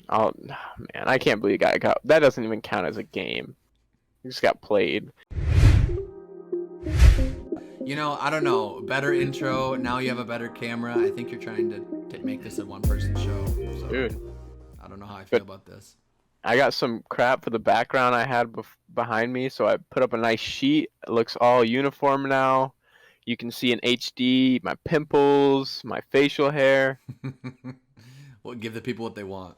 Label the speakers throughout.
Speaker 1: Oh man, I can't believe got that doesn't even count as a game. He just got played.
Speaker 2: I don't know. Better intro. Now you have a better camera. I think you're trying to make this a one-person show. So
Speaker 1: Dude.
Speaker 2: I don't know how I feel
Speaker 1: But
Speaker 2: about this.
Speaker 1: I got some crap for the background I had behind me, so I put up a nice sheet. It looks all uniform now. You can see in HD my pimples, my facial hair.
Speaker 2: Well, give the people what they want.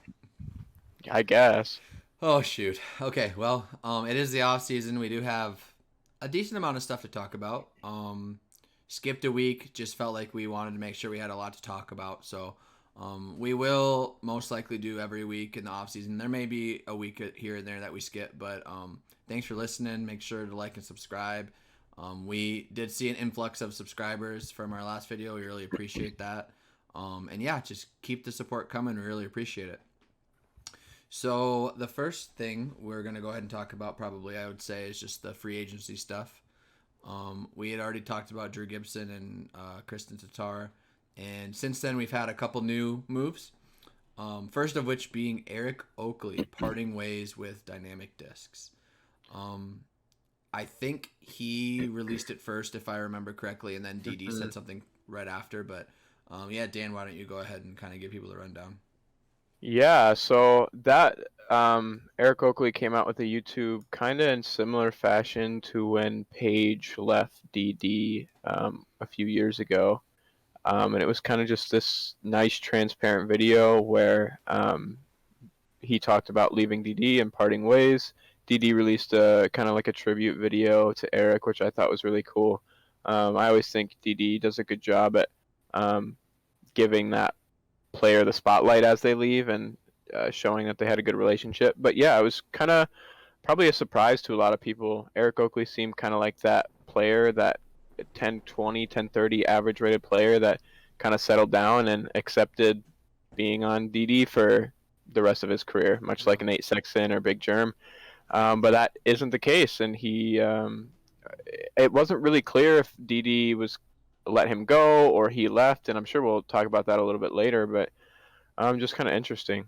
Speaker 1: I guess.
Speaker 2: Oh shoot. Okay. Well, it is the off season. We do have a decent amount of stuff to talk about. Skipped a week. Just felt like we wanted to make sure we had a lot to talk about. So, we will most likely do every week in the off season. There may be a week here and there that we skip, but thanks for listening. Make sure to like and subscribe. We did see an influx of subscribers from our last video. We really appreciate that. And yeah, just keep the support coming. We really appreciate it. So the first thing we're gonna go ahead and talk about, probably I would say, is just the free agency stuff. We had already talked about Drew Gibson and Kristen Tatar, and since then we've had a couple new moves. First of which being Eric Oakley parting ways with Dynamic Discs. I think he released it first, if I remember correctly, and then DD said something right after. But yeah, Dan, why don't you go ahead and kind of give people the rundown?
Speaker 1: Yeah, so that Eric Oakley came out with a YouTube kind of in similar fashion to when Paige left DD a few years ago. And it was kind of just this nice transparent video where he talked about leaving DD and parting ways. DD released a kind of like a tribute video to Eric, which I thought was really cool. I always think DD does a good job at giving that player the spotlight as they leave and showing that they had a good relationship. But yeah, it was kind of probably a surprise to a lot of people. Eric Oakley seemed kind of like that player, that 10-20, 10-30 average rated player that kind of settled down and accepted being on DD for the rest of his career, much like Nate Sexton or Big Germ. But that isn't the case, and it wasn't really clear if DD was let him go or he left, and I'm sure we'll talk about that a little bit later. But just kind of interesting.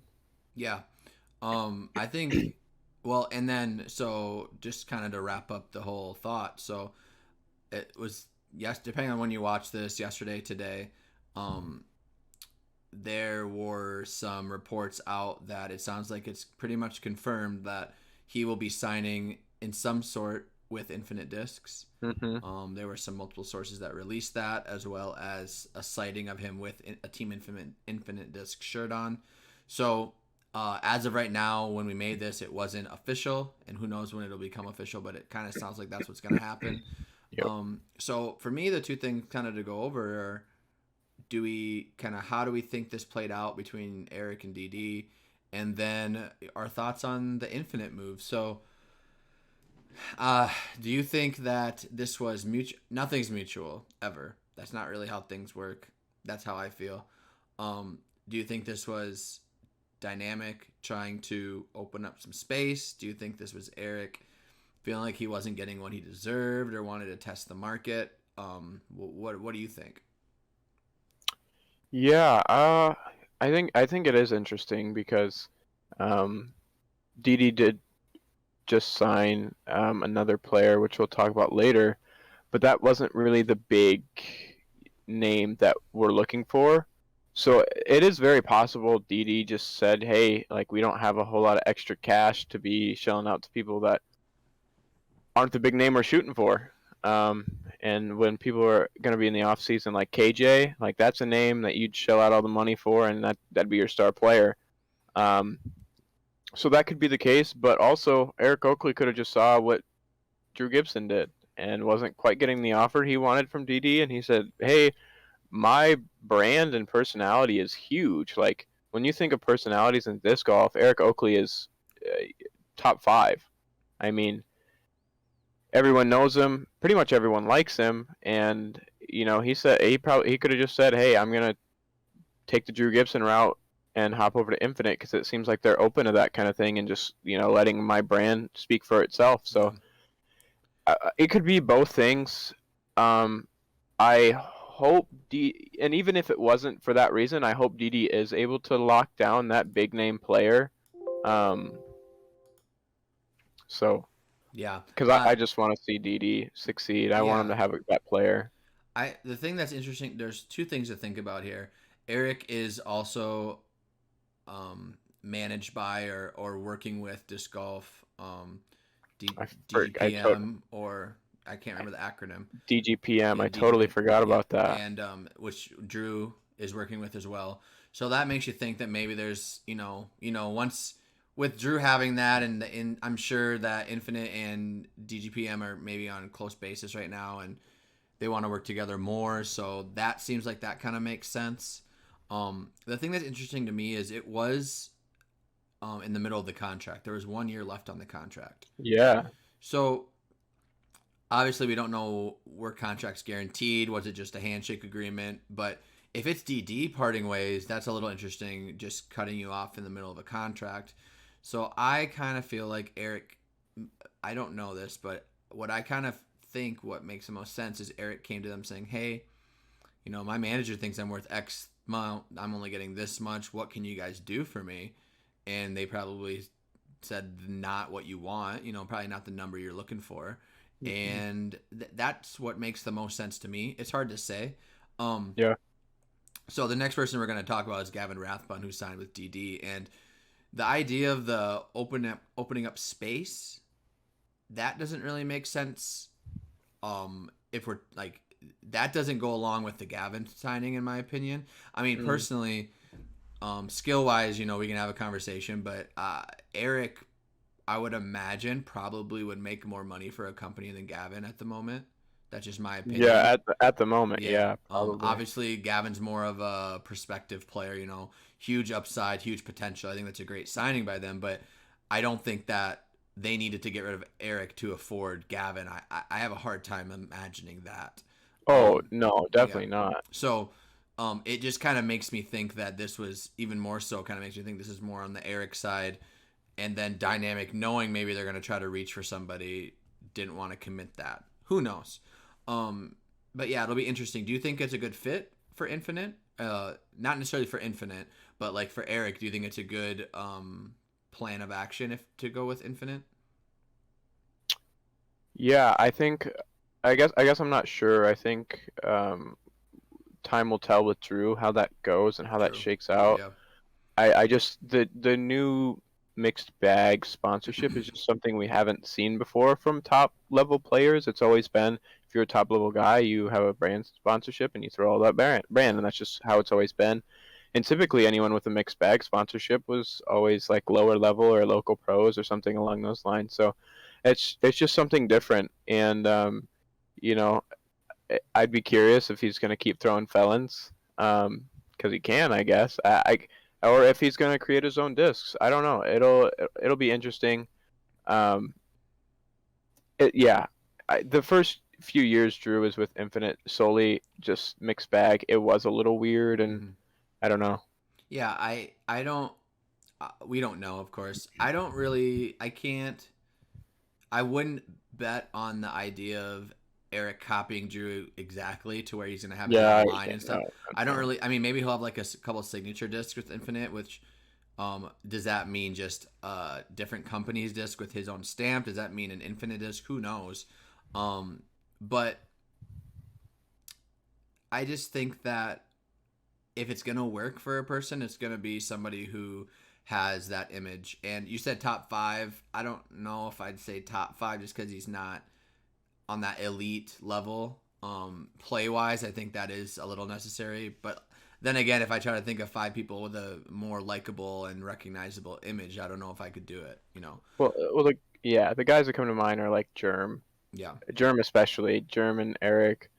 Speaker 2: Yeah. I think, well, and then, so just kind of to wrap up the whole thought. So it was, yes, depending on when you watch this, yesterday, today, um, there were some reports out that it sounds like it's pretty much confirmed that he will be signing in some sort with Infinite Discs.
Speaker 1: Hmm.
Speaker 2: There were some multiple sources that released that, as well as a sighting of him with a Team Infinite Disc shirt on. So as of right now, when we made this, it wasn't official, and who knows when it'll become official, but it kind of sounds like that's what's going to happen.
Speaker 1: Yep.
Speaker 2: So for me, the two things kind of to go over are, how do we think this played out between Eric and DD, and then our thoughts on the Infinite move. So do you think that this was mutual? Nothing's mutual ever. That's not really how things work. That's how I feel. Do you think this was Dynamic trying to open up some space? Do you think this was Eric feeling like he wasn't getting what he deserved or wanted to test the market? What do you think?
Speaker 1: Yeah, I think it is interesting because DD did just sign another player, which we'll talk about later, but that wasn't really the big name that we're looking for. So it is very possible DD just said, "Hey, like we don't have a whole lot of extra cash to be shelling out to people that aren't the big name we're shooting for." Um, and when people are going to be in the off season, like KJ, like that's a name that you'd shell out all the money for, and that'd be your star player. Um, so that could be the case, but also Eric Oakley could have just saw what Drew Gibson did and wasn't quite getting the offer he wanted from DD, and he said, "Hey, my brand and personality is huge. Like when you think of personalities in disc golf, Eric Oakley is top five. I mean, everyone knows him. Pretty much everyone likes him. And he said he could have just said, "Hey, I'm gonna take the Drew Gibson route and hop over to Infinite because it seems like they're open to that kind of thing and just letting my brand speak for itself." So it could be both things. I hope and even if it wasn't for that reason, I hope DD is able to lock down that big name player. Um, so
Speaker 2: Yeah.
Speaker 1: because I just want to see DD succeed. I want him
Speaker 2: Yeah.
Speaker 1: to have that player.
Speaker 2: The thing that's interesting, there's two things to think about here. Eric is also managed by or working with disc golf
Speaker 1: I
Speaker 2: DGPM, or I can't remember the acronym.
Speaker 1: DGPM.
Speaker 2: Yeah,
Speaker 1: I totally
Speaker 2: DGPM.
Speaker 1: forgot
Speaker 2: Yep.
Speaker 1: about that.
Speaker 2: And which Drew is working with as well. So that makes you think that maybe there's once with Drew having that, and I'm sure that Infinite and DGPM are maybe on close basis right now, and they want to work together more. So that seems like that kind of makes sense. The thing that's interesting to me is it was in the middle of the contract. There was 1 year left on the contract.
Speaker 1: Yeah.
Speaker 2: So obviously we don't know were contracts guaranteed. Was it just a handshake agreement? But if it's DD parting ways, that's a little interesting, just cutting you off in the middle of a contract. So I kind of feel like Eric, I don't know this, but what I kind of think what makes the most sense is Eric came to them saying, hey, my manager thinks I'm worth X amount. I'm only getting this much. What can you guys do for me? And they probably said not what you want, probably not the number you're looking for. And that's what makes the most sense to me. It's hard to say.
Speaker 1: Yeah.
Speaker 2: So the next person we're going to talk about is Gavin Rathbun, who signed with DD. And the idea of the opening up space, that doesn't really make sense. If we're like, that doesn't go along with the Gavin signing, in my opinion. I mean, personally, skill wise, we can have a conversation, but Eric, I would imagine, probably would make more money for a company than Gavin at the moment. That's just my opinion.
Speaker 1: Yeah, at the moment, yeah, probably.
Speaker 2: Obviously, Gavin's more of a prospective player. Huge upside, huge potential. I think that's a great signing by them, but I don't think that they needed to get rid of Eric to afford Gavin. I have a hard time imagining that.
Speaker 1: Oh no, definitely not.
Speaker 2: So, it just kind of makes me think that this was even more so. Kind of makes me think this is more on the Eric side, and then Dynamic, knowing maybe they're going to try to reach for somebody, didn't want to commit that. Who knows? But yeah, it'll be interesting. Do you think it's a good fit for Infinite? Not necessarily for Infinite, but like for Eric, do you think it's a good plan of action if to go with Infinite?
Speaker 1: Yeah, I guess I'm not sure. I think time will tell with Drew how that goes and how that
Speaker 2: True.
Speaker 1: shakes out.
Speaker 2: Yeah.
Speaker 1: I just the new mixed bag sponsorship is just something we haven't seen before from top level players. It's always been if you're a top level guy, you have a brand sponsorship and you throw all that brand, and that's just how it's always been. And typically, anyone with a mixed bag sponsorship was always like lower level or local pros or something along those lines. So it's just something different, and you know, I'd be curious if he's going to keep throwing felons, because he can, I guess. Or if he's going to create his own discs. I don't know. It'll be interesting. Um, yeah, the first few years Drew was with Infinite solely just mixed bag. It was a little weird, and I don't know.
Speaker 2: Yeah, I don't. We don't know, of course. I don't really. I can't. I wouldn't bet on the idea of Eric copying Drew exactly to where he's gonna have his
Speaker 1: Yeah,
Speaker 2: own line and stuff.
Speaker 1: no,
Speaker 2: I don't really. I mean, maybe he'll have like a couple signature discs with Infinite, which does that mean just different company's disc with his own stamp? Does that mean an Infinite disc? Who knows? But I just think that if it's gonna work for a person, it's gonna be somebody who has that image. And you said top five. I don't know if I'd say top five just because he's not on that elite level. Play wise, I think that is a little necessary. But then again, if I try to think of five people with a more likable and recognizable image, I don't know if I could do it.
Speaker 1: Well, the guys that come to mind are like
Speaker 2: Yeah.
Speaker 1: Germ especially, Germ and Eric,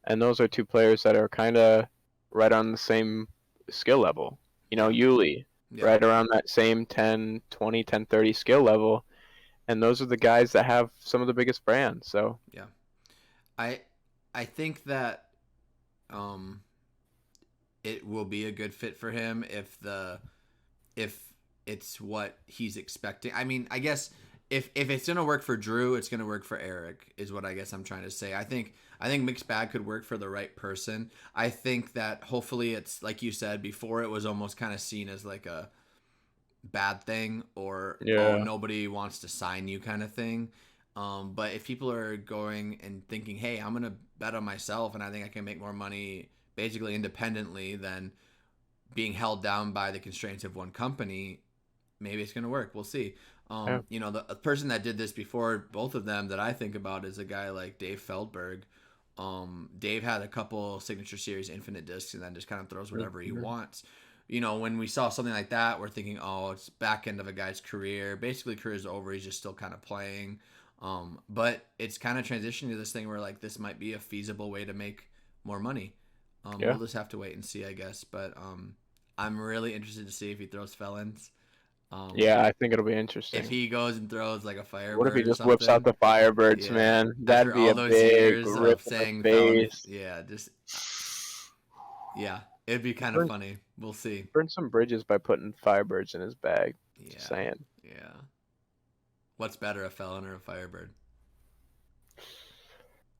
Speaker 1: and those are two players that are kind of right on the same skill level. Yuli,
Speaker 2: Yeah.
Speaker 1: right around that same 10, 20, 10, 30 skill level, and those are the guys that have some of the biggest brands. So
Speaker 2: Yeah. I think that it will be a good fit for him if it's what he's expecting. I mean, I guess if it's gonna work for Drew, it's gonna work for Eric, is what I guess I'm trying to say. I think mixed bag could work for the right person. I think that hopefully it's like you said before, it was almost kind of seen as like a bad thing or oh
Speaker 1: Yeah.
Speaker 2: nobody wants to sign you kind of thing. But if people are going and thinking, hey, I'm gonna bet on myself and I think I can make more money basically independently than being held down by the constraints of one company, maybe it's gonna work. We'll see.
Speaker 1: Yeah.
Speaker 2: The person that did this before both of them that I think about is a guy like Dave Feldberg. Dave had a couple signature series infinite discs and then just kind of throws whatever he
Speaker 1: Mhm.
Speaker 2: wants. When we saw something like that, we're thinking, oh, it's back end of a guy's career. Basically, career's over. He's just still kind of playing. But it's kind of transitioning to this thing where like this might be a feasible way to make more money.
Speaker 1: Yeah.
Speaker 2: We'll just have to wait and see, I guess. But I'm really interested to see if he throws felons. Um,
Speaker 1: Yeah, I think it'll be
Speaker 2: if
Speaker 1: interesting.
Speaker 2: he goes and throws like a
Speaker 1: What if he
Speaker 2: Firebird or
Speaker 1: just whips out
Speaker 2: something,
Speaker 1: the Firebirds,
Speaker 2: yeah.
Speaker 1: man? That'd
Speaker 2: After
Speaker 1: be
Speaker 2: all
Speaker 1: a
Speaker 2: those
Speaker 1: big
Speaker 2: years
Speaker 1: rip
Speaker 2: of
Speaker 1: in the
Speaker 2: saying felon,
Speaker 1: face.
Speaker 2: yeah, just yeah, it'd be kind of
Speaker 1: Burn,
Speaker 2: funny. We'll see.
Speaker 1: burn some bridges by putting Firebirds in his bag. Just
Speaker 2: Yeah,
Speaker 1: saying.
Speaker 2: yeah. What's better, a felon or a Firebird?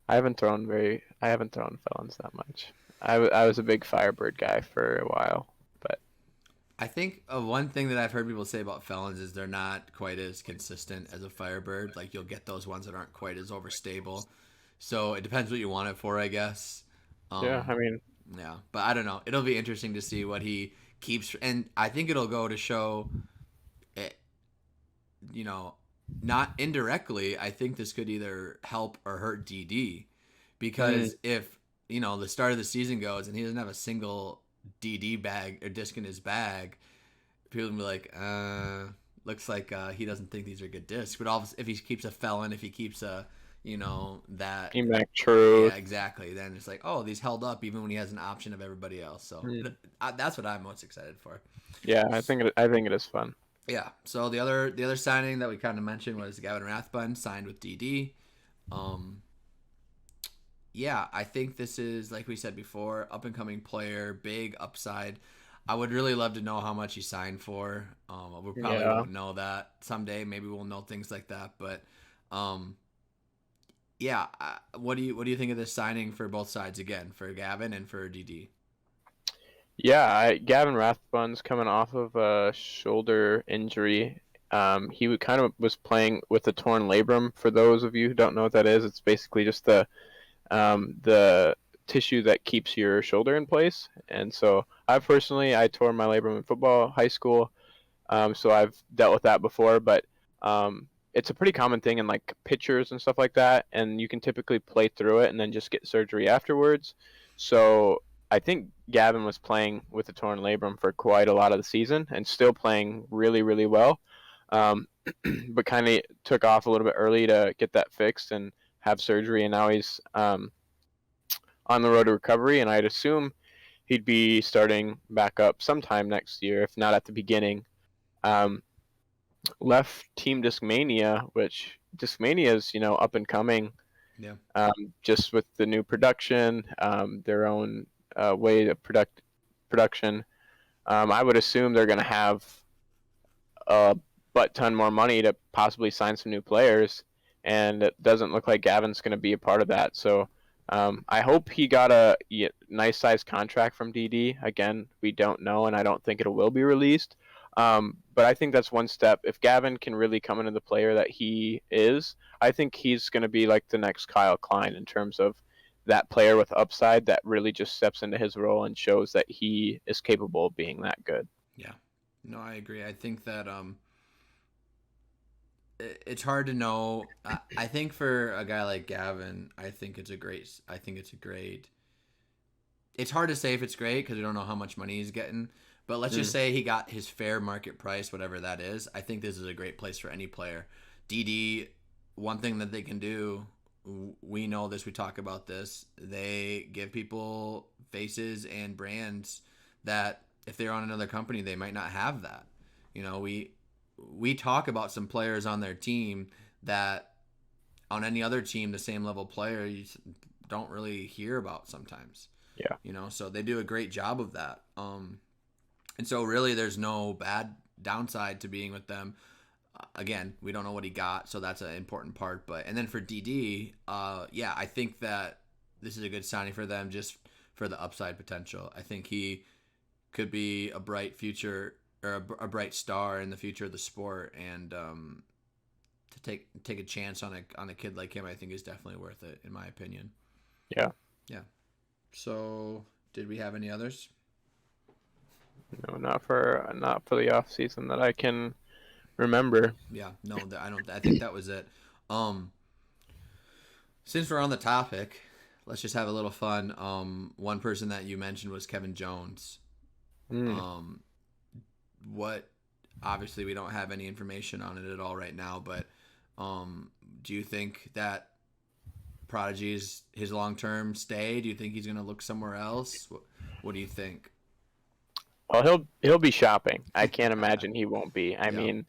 Speaker 1: I haven't thrown felons that much. I was a big Firebird guy for a while, but
Speaker 2: I think one thing that I've heard people say about felons is they're not quite as consistent as a Firebird. Like you'll get those ones that aren't quite as overstable. So it depends what you want it for, I guess.
Speaker 1: yeah, I
Speaker 2: Um,
Speaker 1: mean,
Speaker 2: yeah, but I don't know. It'll be interesting to see what he keeps, and I think it'll go to show, it, you know, not indirectly. I think this could either help or hurt DD,
Speaker 1: mm,
Speaker 2: because if the start of the season goes and he doesn't have a single DD bag or disc in his bag, people will be like, looks like he doesn't think these are good discs. But if he keeps a felon, if he keeps a, that,
Speaker 1: Emac
Speaker 2: yeah,
Speaker 1: Truth.
Speaker 2: exactly. Then it's like, oh, these held up even when he has an option of everybody else. So
Speaker 1: Mm,
Speaker 2: that's what I'm most excited for.
Speaker 1: yeah, I think it is fun.
Speaker 2: Yeah. So the other signing that we kind of mentioned was Gavin Rathbun signed with DD. Um, yeah, I think this is, like we said before, up and coming player, big upside. I would really love to know how much he signed for. We probably
Speaker 1: Yeah.
Speaker 2: won't know that someday. Maybe we'll know things like that. But um, yeah, what do you think of this signing for both sides again, for Gavin and for DD?
Speaker 1: Yeah, Gavin Rathbun's coming off of a shoulder injury. Kind of was playing with a torn labrum. For those of you who don't know what that is, it's basically just the tissue that keeps your shoulder in place. And so I tore my labrum in football, high school. So I've dealt with that before, but it's a pretty common thing in like pitchers and stuff like that, and you can typically play through it and then just get surgery afterwards. So I think Gavin was playing with a torn labrum for quite a lot of the season and still playing really, really well, um, but kind of took off a little bit early to get that fixed and have surgery, and now he's on the road to recovery, and I'd assume he'd be starting back up sometime next year, if not at the beginning. Um, Left Team Discmania, which Discmania is, up and coming,
Speaker 2: Yeah.
Speaker 1: just with the new production, their own way of production. I would assume they're going to have a butt ton more money to possibly sign some new players, and it doesn't look like Gavin's going to be a part of that. So I hope he got a nice sized contract from DD. Again, we don't know, and I don't think it will be released. But I think that's one step. If Gavin can really come into the player that he is, I think he's going to be like the next Kyle Klein in terms of that player with upside that really just steps into his role and shows that he is capable of being that good.
Speaker 2: Yeah. No, I agree. I think that it's hard to know. I think for a guy like Gavin, I think it's a great. I think it's a great. It's hard to say if it's great because we don't know how much money he's getting. But let's just
Speaker 1: Mm,
Speaker 2: say he got his fair market price, whatever that is. I think this is a great place for any player. DD, one thing that they can do, we know this, we talk about this, they give people faces and brands that if they're on another company, they might not have that. We talk about some players on their team that on any other team, the same level player, you don't really hear about sometimes.
Speaker 1: yeah.
Speaker 2: So they do a great job of that. And so really there's no bad downside to being with them. Again, we don't know what he got, so that's an important part. But and then for DD, yeah, I think that this is a good signing for them just for the upside potential. I think he could be a bright future or a bright star in the future of the sport, and to take a chance on a kid like him, I think is definitely worth it in my opinion.
Speaker 1: Yeah.
Speaker 2: Yeah. So, did we have any others?
Speaker 1: No, not for the off season that I can remember.
Speaker 2: Yeah, no, I don't. I think that was it. Um, since we're on the topic, let's just have a little fun. One person that you mentioned was Kevin Jones.
Speaker 1: Mm.
Speaker 2: Um, what? Obviously, we don't have any information on it at all right now. But do you think that Prodigy is his long term stay? Do you think he's going to look somewhere else? What do you think?
Speaker 1: Well, he'll be shopping. I can't imagine he won't be. I
Speaker 2: Yeah.
Speaker 1: mean,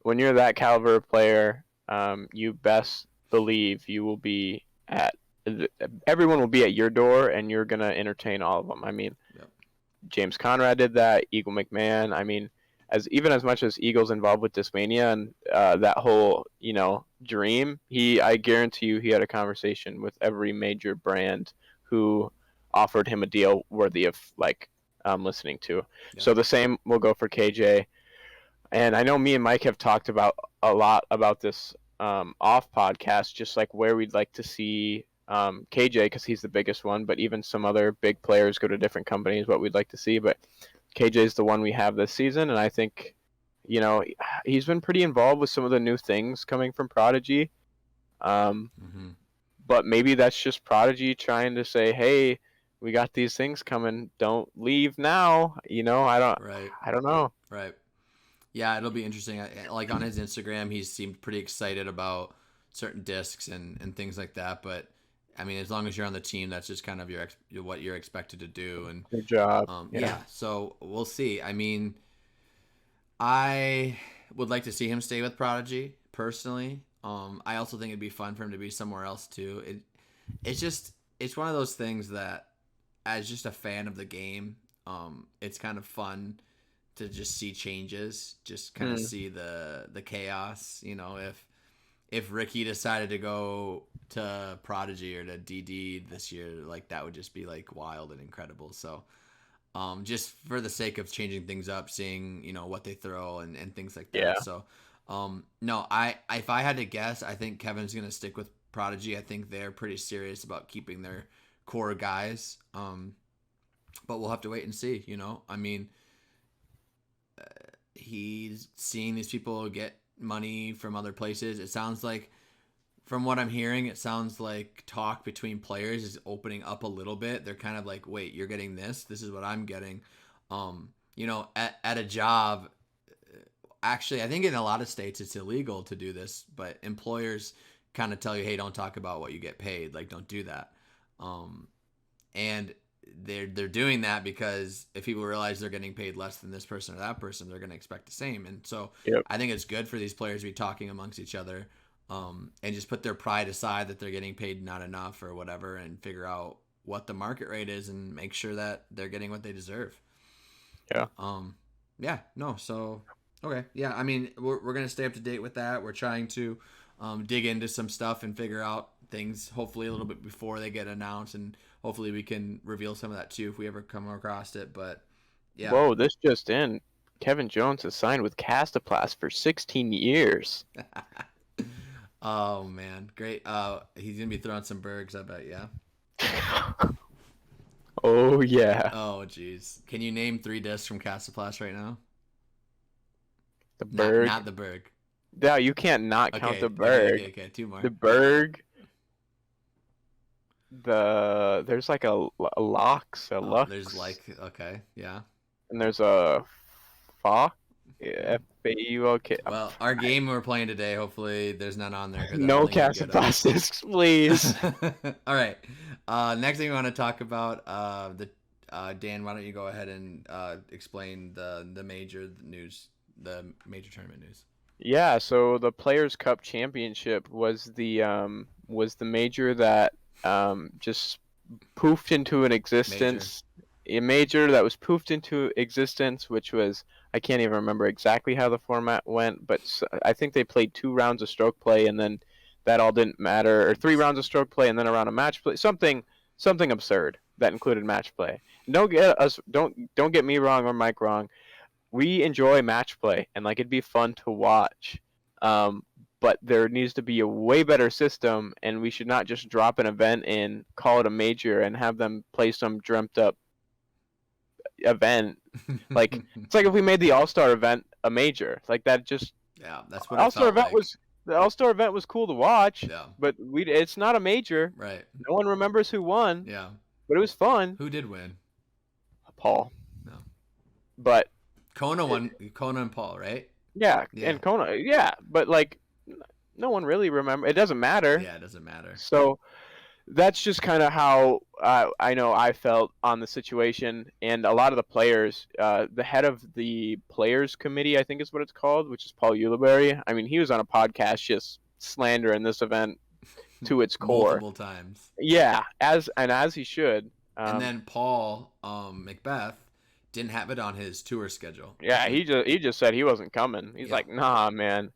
Speaker 1: when you're that caliber of player, you best believe you will be at everyone will be at your door, and you're gonna entertain all of them. I mean,
Speaker 2: Yep.
Speaker 1: James Conrad did that. Eagle McMahon. I mean, as much as Eagle's involved with Discmania and that whole dream, I guarantee you he had a conversation with every major brand who offered him a deal worthy of listening to.
Speaker 2: Yep.
Speaker 1: So the same will go for KJ. And I know me and Mike have talked about a lot about this off podcast, just like where we'd like to see KJ, because he's the biggest one, but even some other big players go to different companies, what we'd like to see. But KJ is the one we have this season, and I think, he's been pretty involved with some of the new things coming from Prodigy.
Speaker 2: Mm-hmm.
Speaker 1: But maybe that's just Prodigy trying to say, hey, we got these things coming. Don't leave now.
Speaker 2: Right.
Speaker 1: I don't know.
Speaker 2: Right. Yeah, it'll be interesting. Like on his Instagram, he seemed pretty excited about certain discs and things like that. But I mean, as long as you're on the team, that's just kind of what you're expected to do. And
Speaker 1: Good job.
Speaker 2: yeah, so we'll see. I mean, I would like to see him stay with Prodigy personally. I also think it'd be fun for him to be somewhere else too. It's one of those things that, as just a fan of the game, it's kind of fun to just see changes, just kind of see the chaos. If Ricky decided to go to Prodigy or to DD this year, like that would just be like wild and incredible. So just for the sake of changing things up, seeing what they throw and things like that.
Speaker 1: Yeah.
Speaker 2: So no, if I had to guess, I think Kevin's gonna stick with Prodigy. I think they're pretty serious about keeping their core guys. But we'll have to wait and see. I mean, he's seeing these people get money from other places. It sounds like, from what I'm hearing, it sounds like talk between players is opening up a little bit. They're kind of like, wait, you're getting this. This is what I'm getting. At a job, actually, I think in a lot of states it's illegal to do this, but employers kind of tell you, hey, don't talk about what you get paid. Like, don't do that. And they're doing that because if people realize they're getting paid less than this person or that person, they're going to expect the same. And so I think it's good for these players to be talking amongst each other, and just put their pride aside that they're getting paid not enough or whatever, and figure out what the market rate is and make sure that they're getting what they deserve.
Speaker 1: Yeah.
Speaker 2: Yeah. No. So okay. Yeah. I mean, we're gonna stay up to date with that. We're trying to dig into some stuff and figure out things, hopefully a little bit before they get announced, and hopefully we can reveal some of that too if we ever come across it. But yeah.
Speaker 1: Whoa, this just in. Kevin Jones has signed with Castaplast for 16 years.
Speaker 2: Oh man, great. He's gonna be throwing some bergs, I bet. Yeah.
Speaker 1: Oh yeah.
Speaker 2: Oh jeez. Can you name 3 discs from Castaplast right now?
Speaker 1: The Berg.
Speaker 2: Not the Berg.
Speaker 1: No, you can't not count the Berg.
Speaker 2: Okay. 2 more.
Speaker 1: The Berg. There's like a Lux, a Lux.
Speaker 2: There's okay, yeah.
Speaker 1: And there's a Fox. Fauk.
Speaker 2: Well, our game we're playing today, hopefully there's none on there.
Speaker 1: No Castaplast discs, please.
Speaker 2: All right. Next thing we want to talk about, Dan, why don't you go ahead and explain the major news, the major tournament news?
Speaker 1: Yeah, so the Players' Cup Championship was the major that just poofed into an existence. a major that was poofed into existence, which was, I can't even remember exactly how the format went, but I think they played 2 rounds of stroke play, and then that all didn't matter, or 3 rounds of stroke play and then a round of match play, something absurd that included match play. Don't get me wrong or Mike wrong. We enjoy match play, and like it'd be fun to watch. Um, but there needs to be a way better system, and we should not just drop an event in, call it a major, and have them play some dreamt up event. Like it's like if we made the All Star event a major, like that. Just
Speaker 2: Yeah, that's what it
Speaker 1: All Star
Speaker 2: felt
Speaker 1: event
Speaker 2: like.
Speaker 1: was the All Star event was cool to watch,
Speaker 2: Yeah.
Speaker 1: but it's not a major.
Speaker 2: Right.
Speaker 1: No one remembers who won,
Speaker 2: Yeah.
Speaker 1: but it was fun.
Speaker 2: Who did win?
Speaker 1: Paul,
Speaker 2: No.
Speaker 1: but
Speaker 2: Kona won. Kona and Paul, right?
Speaker 1: yeah,
Speaker 2: Yeah.
Speaker 1: and Kona, yeah, but like no one really remember. It doesn't matter.
Speaker 2: Yeah, it doesn't matter.
Speaker 1: So that's just kind of how I know I felt on the situation, and a lot of the players, the head of the players committee, I think is what it's called, which is Paul Ulibarri. I mean, he was on a podcast just slandering this event to its core.
Speaker 2: Multiple times.
Speaker 1: Yeah, as he should.
Speaker 2: And then Paul Macbeth didn't have it on his tour schedule.
Speaker 1: Yeah, he just said he wasn't coming. He's like, nah, man.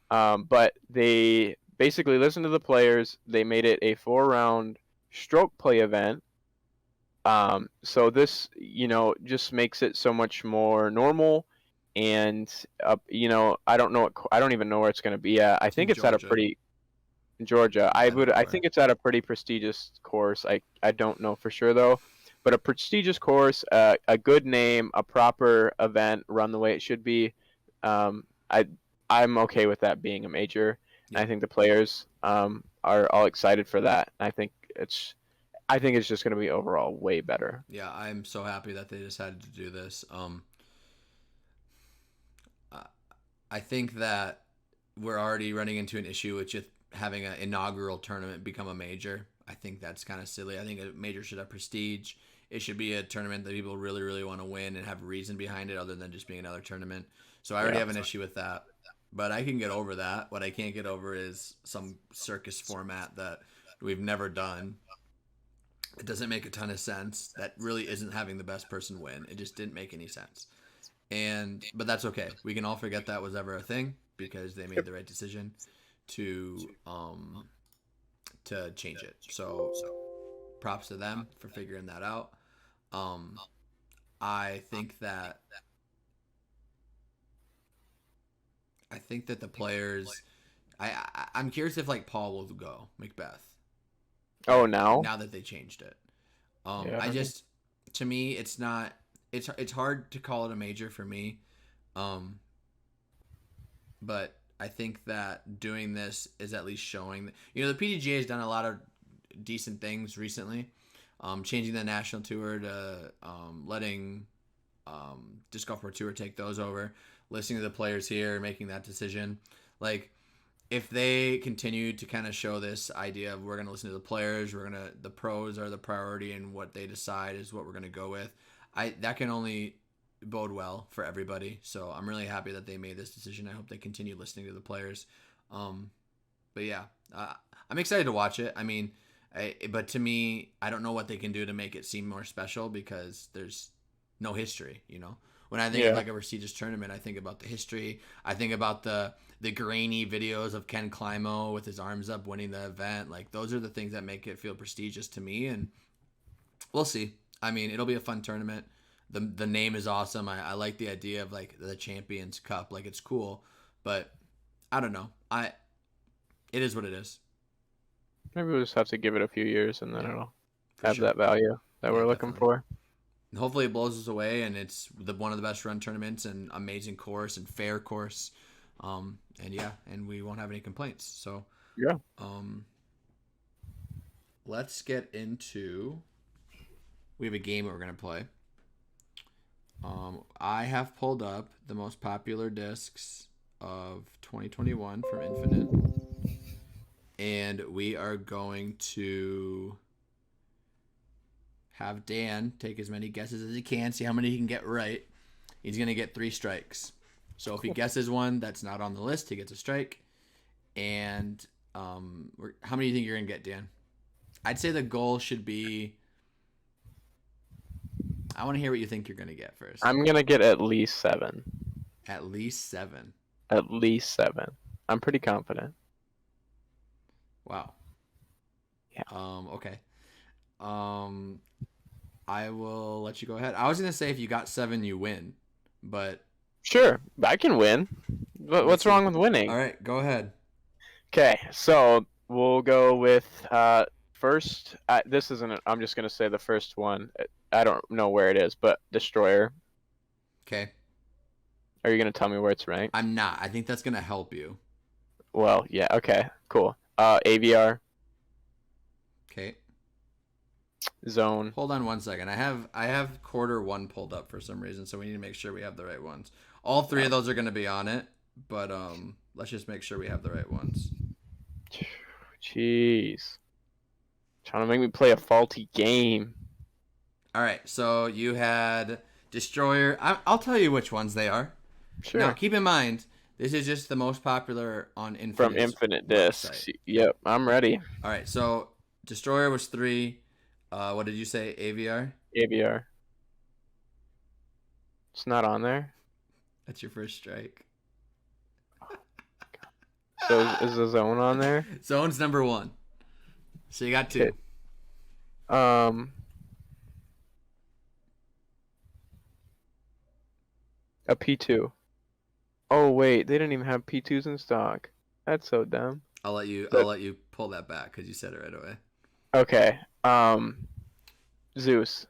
Speaker 1: But they basically listened to the players. They made it a 4-round stroke play event. So this, just makes it so much more normal. And I don't even know where it's going to be at. I think it's at a
Speaker 2: Georgia.
Speaker 1: pretty Georgia. I
Speaker 2: Everywhere.
Speaker 1: think it's at a pretty prestigious course. I don't know for sure though, but a prestigious course, a good name, a proper event run the way it should be. I'm okay with that being a major.
Speaker 2: Yeah.
Speaker 1: I think the players are all excited for that. I think it's just going to be overall way better.
Speaker 2: Yeah, I'm so happy that they decided to do this. I think that we're already running into an issue with just having an inaugural tournament become a major. I think that's kind of silly. I think a major should have prestige. It should be a tournament that people really, really want to win and have a reason behind it other than just being another tournament. So I already have an issue with that. But I can get over that. What I can't get over is some circus format that we've never done. It doesn't make a ton of sense. That really isn't having the best person win. It just didn't make any sense. But that's okay. We can all forget that was ever a thing because they made the right decision to change it. So props to them for figuring that out. I think that the players. I'm curious if like Paul will go Macbeth.
Speaker 1: Oh, now
Speaker 2: that they changed it.
Speaker 1: Yeah.
Speaker 2: I just, to me, it's not. It's hard to call it a major for me. But I think that doing this is at least showing. The PDGA has done a lot of decent things recently. Changing the national tour to letting Disc Golf Pro Tour take those over. Listening to the players here, making that decision. Like, if they continue to kind of show this idea of we're going to listen to the players, the pros are the priority, and what they decide is what we're going to go with. That can only bode well for everybody. So I'm really happy that they made this decision. I hope they continue listening to the players. But yeah, I'm excited to watch it. I mean, but to me, I don't know what they can do to make it seem more special because there's no history, When I think of like a prestigious tournament, I think about the history. I think about the grainy videos of Ken Climo with his arms up winning the event. Like, those are the things that make it feel prestigious to me, and we'll see. I mean, it'll be a fun tournament. The name is awesome. I like the idea of like the Champions Cup. Like, it's cool, but I don't know. It is what it is.
Speaker 1: Maybe we'll just have to give it a few years, and then it'll have
Speaker 2: sure.
Speaker 1: that value that we're looking for.
Speaker 2: And hopefully it blows us away, and it's one of the best run tournaments and amazing course and fair course. And we won't have any complaints. So
Speaker 1: yeah.
Speaker 2: Let's get into. We have a game that we're gonna play. I have pulled up the most popular discs of 2021 from Infinite, and we are going to have Dan take as many guesses as he can, see how many he can get right. He's going to get 3 strikes. So if he guesses one that's not on the list, he gets a strike. And how many do you think you're going to get, Dan? I'd say the goal should be I want to hear what you think you're gonna get first.
Speaker 1: I'm gonna get at least 7.
Speaker 2: At least 7.
Speaker 1: At least 7. I'm pretty confident.
Speaker 2: Wow.
Speaker 1: Yeah.
Speaker 2: Okay. I will let you go ahead. I was gonna say if you got 7, you win, but
Speaker 1: Sure, I can win.
Speaker 2: let's
Speaker 1: What's
Speaker 2: see.
Speaker 1: wrong with winning?
Speaker 2: All right, go ahead.
Speaker 1: Okay, so we'll go with first. This isn't. I'm just gonna say the first one. I don't know where it is, but Destroyer.
Speaker 2: Okay.
Speaker 1: Are you gonna tell me where it's ranked?
Speaker 2: I'm not. I think that's gonna help you.
Speaker 1: Well, yeah. Okay, cool. AVR
Speaker 2: Okay.
Speaker 1: Zone.
Speaker 2: Hold on 1 second. I have quarter 1 pulled up for some reason, so we need to make sure we have the right ones. All 3 of those are gonna be on it, but let's just make sure we have the right ones.
Speaker 1: Jeez, trying to make me play a faulty game.
Speaker 2: All right. So you had Destroyer. I'll tell you which ones they are.
Speaker 1: Sure.
Speaker 2: Now, keep in mind, this is just the most popular on Infinite's
Speaker 1: From Infinite Discs.
Speaker 2: website.
Speaker 1: Yep, I'm ready.
Speaker 2: All right, so Destroyer was 3. What did you say? AVR?
Speaker 1: AVR. It's not on there.
Speaker 2: That's your first strike.
Speaker 1: So is the Zone on there?
Speaker 2: Zone's number 1. So you got 2.
Speaker 1: Okay. A P2. Oh wait, they didn't even have P2s in stock. That's so dumb.
Speaker 2: I'll let you pull that back because you said it right away.
Speaker 1: Okay. Zeus.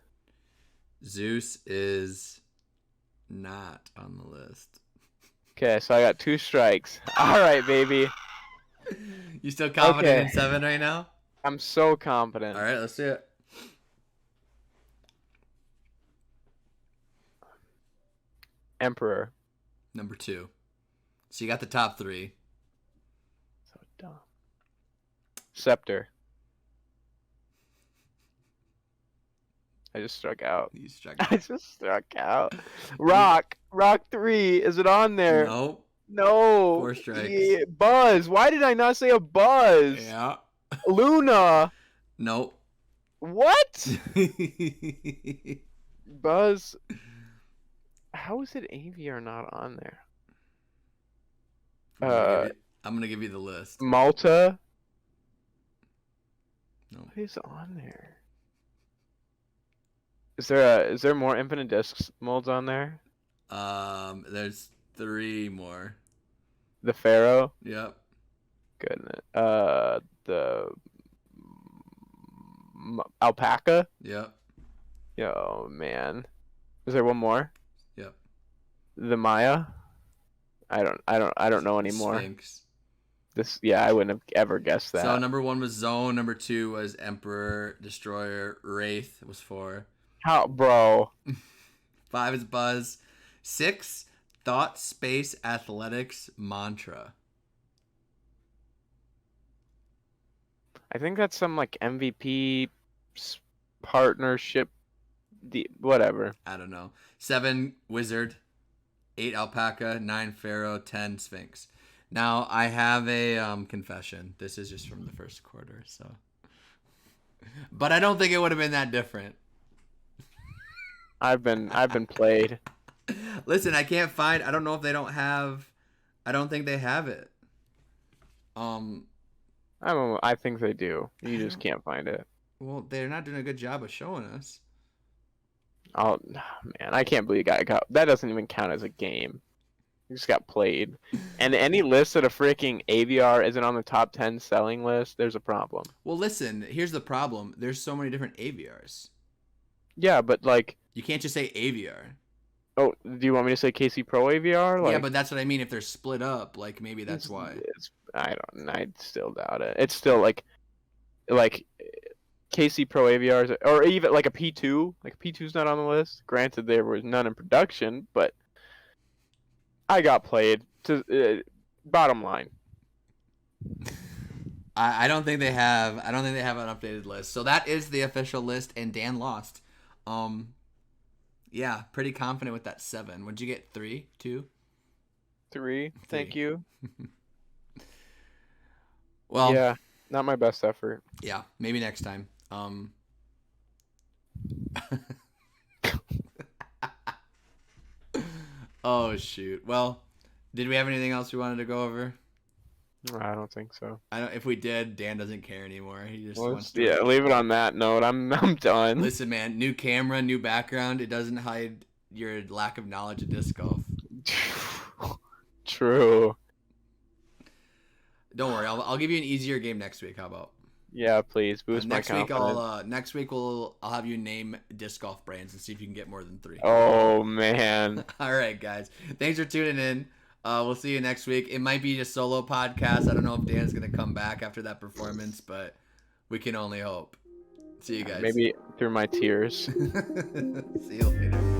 Speaker 2: Zeus is not on the list.
Speaker 1: Okay, so I got 2 strikes. All right, baby.
Speaker 2: You still confident
Speaker 1: Okay.
Speaker 2: in 7 right now?
Speaker 1: I'm so confident.
Speaker 2: All right, let's see it.
Speaker 1: Emperor.
Speaker 2: Number 2. So you got the top 3.
Speaker 1: So dumb. Scepter. I just struck out.
Speaker 2: You struck
Speaker 1: I just struck out. Rock. Rock 3. Is it on there?
Speaker 2: Nope.
Speaker 1: No.
Speaker 2: 4 strikes.
Speaker 1: Yeah. Buzz. Why did I not say a Buzz?
Speaker 2: Yeah.
Speaker 1: Luna.
Speaker 2: Nope.
Speaker 1: What? Buzz. How is it AVR not on there?
Speaker 2: I'm gonna give you the list.
Speaker 1: Malta.
Speaker 2: No.
Speaker 1: What is on there? Is there more Infinite Discs molds on there?
Speaker 2: There's 3 more.
Speaker 1: The Pharaoh.
Speaker 2: Yep.
Speaker 1: Goodness. The Alpaca.
Speaker 2: Yep.
Speaker 1: Yo, man. Is there one more?
Speaker 2: Yep.
Speaker 1: The Maya. I don't know anymore.
Speaker 2: Sphinx.
Speaker 1: I wouldn't have ever guessed that.
Speaker 2: So number 1 was Zone. Number 2 was Emperor. Destroyer. Wraith was 4.
Speaker 1: How, bro?
Speaker 2: 5 is Buzz. 6, Thought Space Athletics Mantra.
Speaker 1: I think that's some like MVP partnership, whatever.
Speaker 2: I don't know. 7, Wizard. 8, Alpaca. 9, Pharaoh. 10, Sphinx. Now I have a confession. This is just from the first quarter, so. But I don't think it would have been that different.
Speaker 1: I've been played.
Speaker 2: Listen, I can't find. I don't know if they don't have. I don't think they have it.
Speaker 1: I think they do. You just can't find it.
Speaker 2: Well, they're not doing a good job of showing us.
Speaker 1: Oh man, I can't believe I got that. Doesn't even count as a game. You just got played. And any list that a freaking AVR isn't on the top 10 selling list, there's a problem.
Speaker 2: Well, listen. Here's the problem. There's so many different AVRs.
Speaker 1: Yeah, but like.
Speaker 2: You can't just say AVR.
Speaker 1: Oh, do you want me to say KC Pro AVR? Like,
Speaker 2: yeah, but that's what I mean. If they're split up, like maybe that's why.
Speaker 1: I still doubt it. It's still like KC Pro AVRs, or even like a P2. Like P2's not on the list. Granted, there was none in production, but I got played. Bottom line.
Speaker 2: I don't think they have. I don't think they have an updated list. So that is the official list, and Dan lost. Yeah, pretty confident with that 7. Would you get 3, 2?
Speaker 1: 3. Thank you.
Speaker 2: Well,
Speaker 1: yeah, not my best effort.
Speaker 2: Yeah, maybe next time. Oh shoot. Well, did we have anything else we wanted to go over?
Speaker 1: I don't think so.
Speaker 2: I don't. If we did, Dan doesn't care anymore. He just
Speaker 1: Well,
Speaker 2: wants to.
Speaker 1: yeah, leave it on that note. I'm done.
Speaker 2: Listen, man. New camera, new background. It doesn't hide your lack of knowledge of disc golf.
Speaker 1: True.
Speaker 2: Don't worry. I'll give you an easier game next week. How about?
Speaker 1: Yeah, please boost my
Speaker 2: Next week
Speaker 1: confidence.
Speaker 2: next week I'll have you name disc golf brands and see if you can get more than 3.
Speaker 1: Oh man.
Speaker 2: All right, guys. Thanks for tuning in. We'll see you next week. It might be a solo podcast. I don't know if Dan's gonna come back after that performance, but we can only hope. See you guys.
Speaker 1: Maybe through my tears.
Speaker 2: See you later.